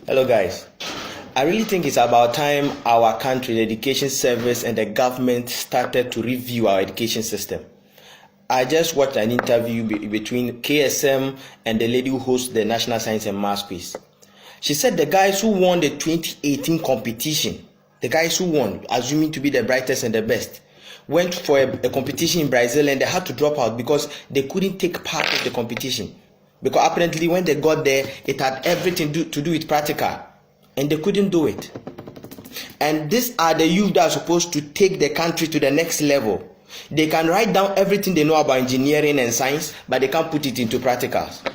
Hello guys. I really think it's about time our country, the education service and the government started to review our education system. I just watched an interview between KSM and the lady who hosts the National Science and Maths Quiz. She said the guys who won the 2018 competition, the guys who won, assuming to be the brightest and the best, went for a competition in Brazil and they had to drop out because they couldn't take part of the competition. Because apparently when they got there, it had everything to do with practical. And they couldn't do it. And these are the youth that are supposed to take the country to the next level. They can write down everything they know about engineering and science, but they can't put it into practicals.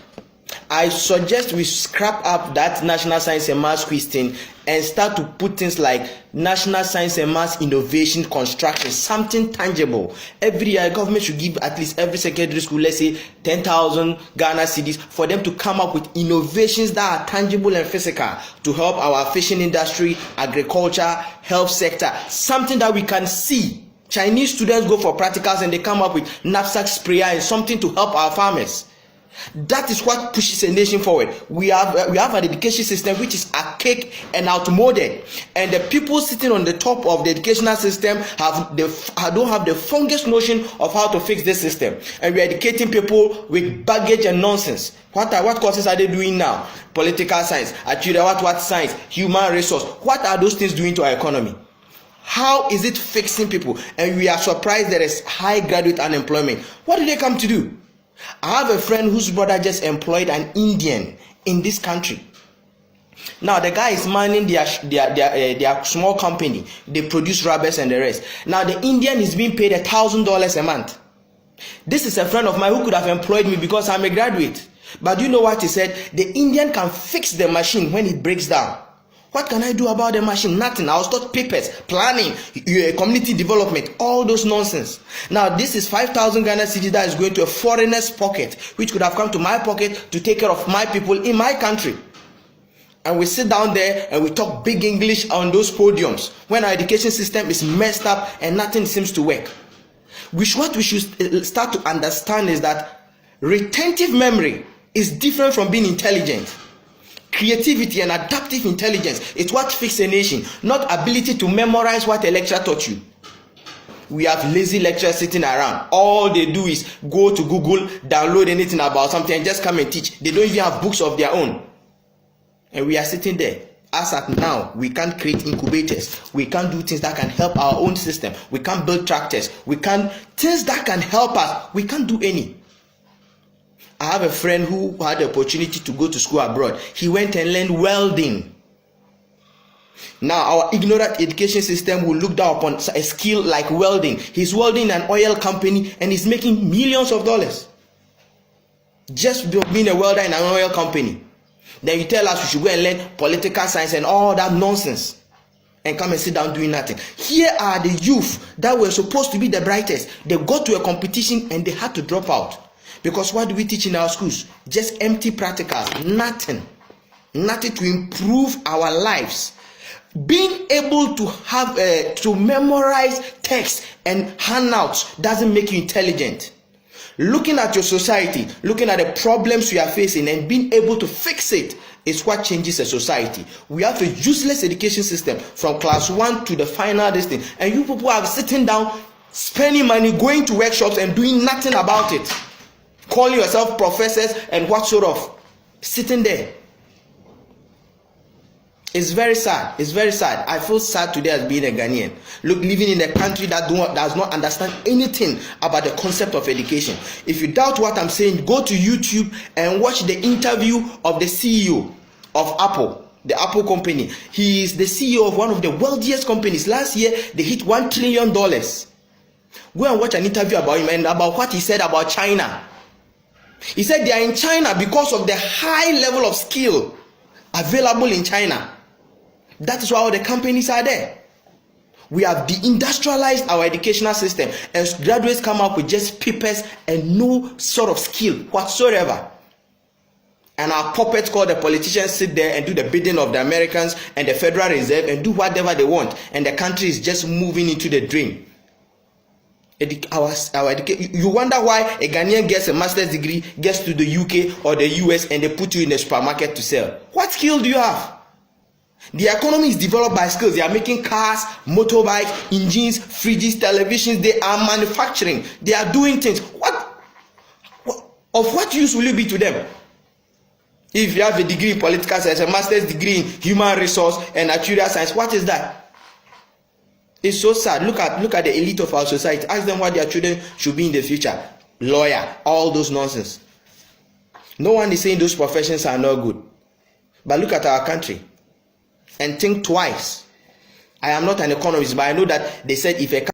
I suggest we scrap up that National Science and Maths Quiz thing and start to put things like National Science and Maths Innovation Construction, something tangible. Every year, government should give at least every secondary school, let's say 10,000 Ghana cedis, for them to come up with innovations that are tangible and physical to help our fishing industry, agriculture, health sector, something that we can see. Chinese students go for practicals and they come up with knapsack sprayer and something to help our farmers. That is what pushes a nation forward. We have an education system which is archaic and outmoded, and the people sitting on the top of the educational system don't have the fungus notion of how to fix this system, and we are educating people with baggage and nonsense. What courses are they doing now? Political science, what science, human resource. What are those things doing to our economy? How is it fixing people? And we are surprised there is high graduate unemployment. What do they come to do? I have a friend whose brother just employed an Indian in this country. Now the guy is manning their small company. They produce rubbers and the rest. Now the Indian is being paid $1,000 a month. This is a friend of mine who could have employed me because I'm a graduate. But do you know what he said? The Indian can fix the machine when it breaks down. What can I do about the machine? Nothing. I was taught papers, planning, community development, all those nonsense. Now, this is 5,000 Ghana cedis that is going to a foreigner's pocket, which could have come to my pocket to take care of my people in my country. And we sit down there and we talk big English on those podiums when our education system is messed up and nothing seems to work. What we should start to understand is that retentive memory is different from being intelligent. Creativity and adaptive intelligence is what fixes a nation, not ability to memorize what a lecturer taught you. We have lazy lecturers sitting around. All they do is go to Google, download anything about something and just come and teach. They don't even have books of their own. And we are sitting there. As at now, we can't create incubators. We can't do things that can help our own system. We can't build tractors. Things that can help us. We can't do any. I have a friend who had the opportunity to go to school abroad. He went and learned welding. Now, our ignorant education system will look down upon a skill like welding. He's welding an oil company and he's making millions of dollars. Just being a welder in an oil company. Then you tell us we should go and learn political science and all that nonsense. And come and sit down doing nothing. Here are the youth that were supposed to be the brightest. They got to a competition and they had to drop out. Because what do we teach in our schools? Just empty practicals, nothing to improve our lives. Being able to have to memorize text and handouts doesn't make you intelligent. Looking at your society, looking at the problems we are facing and being able to fix it is what changes a society. We have a useless education system from class 1 to the final distance, and you people are sitting down, spending money, going to workshops and doing nothing about it. Calling yourself professors and what sort of sitting there. It's very sad. It's very sad. I feel sad today as being a Ghanaian. Look, living in a country that does not understand anything about the concept of education. If you doubt what I'm saying, go to YouTube and watch the interview of the CEO of Apple, the Apple company. He is the CEO of one of the wealthiest companies. Last year, they hit $1 trillion. Go and watch an interview about him and about what he said about China. He said they are in China because of the high level of skill available in China. That is why all the companies are there. We have deindustrialized our educational system and graduates come up with just papers and no sort of skill whatsoever. And our puppets called the politicians sit there and do the bidding of the Americans and the Federal Reserve and do whatever they want. And the country is just moving into the drain. You wonder why a Ghanaian gets a master's degree, gets to the UK or the US, and they put you in a supermarket to sell. What skill do you have? The economy is developed by skills. They are making cars, motorbikes, engines, fridges, televisions. They are manufacturing. They are doing things. Of what use will it be to them? If you have a degree in political science, a master's degree in human resource and actuarial science, what is that? It's so sad. Look at the elite of our society. Ask them what their children should be in the future. Lawyer, all those nonsense. No one is saying those professions are not good. But look at our country and think twice. I am not an economist, but I know that they said if a